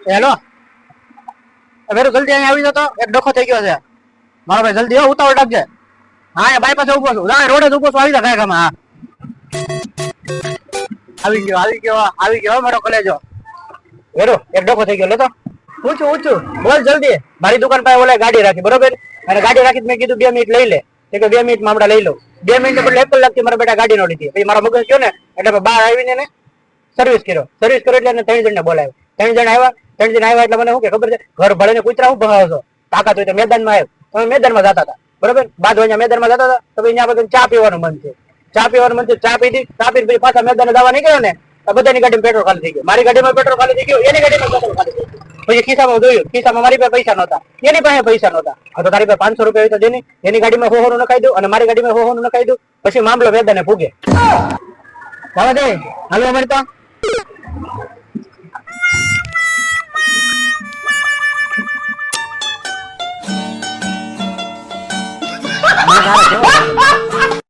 hello વેરું જલ્દી અહીંયા આવી જતો એક ડખો થઈ ગયો છે મારો ભાઈ જલ્દી ઉતાવળ રાખજે હા એ બાઈ પાસે ઉભો છું રોડે જ ઉભો છું આવી જા કાંઈ કામ હા આવી ગયો મારો કલેજો વેરો એક ડખો થઈ ગયો લે તો ઊંચું બોલ જલ્દી મારી દુકાન પાસે ઓલા ગાડી રાખી બરોબર અને ગાડી રાખી મેં કીધું 2 મિનિટ લઈ લે કે 2 મિનિટમાં હમણાં લઈ લો 2 મિનિટ બદલે 1 કલાકથી મારા બેટા ગાડી નો લીધી પછી મારા મગજ ગયો ને એટલે બહાર આવીને ને સર્વિસ કર્યો એટલે 3 જણને બોલાવ્યો 3 જણ આવ્યા એટલે મને શું કે ખબર છે ઘર ભાડે કૂતરા હું ભગાવો છો તાકાત હોય તો મેદાનમાં આવ્યો તમે મેદાનમાં જતા હતા બરોબર બાદ અહીંયા મેદાનમાં જતા હતા તો અહીંયા બધું ચા પીવાનું મન છે ચા પી પાછા મેદાને જવા નીકળ્યો ને તો બધાની ગાડીમાં પેટ્રોલ ખાલી થઈ ગયું મારી ગાડીમાં પેટ્રોલ ખાલી થઈ ગયું એની ગાડીમાં પેટ્રોલ ખાલી થઈ ગયું પછી ખિસ્સામાં જોયું ખિસ્સામાં મારી પાસે પૈસા નહોતા એની પાસે પૈસા નહોતા તો તારી પાસે 500 રૂપિયા હોય તો દેની એની ગાડીમાં હોહોનું નખાઈ દઉં અને મારી ગાડીમાં હોહોનું નખાઈ દઉં પછી મામલો મેદાને ભૂગે ચાલો દે હાલો અમારી તો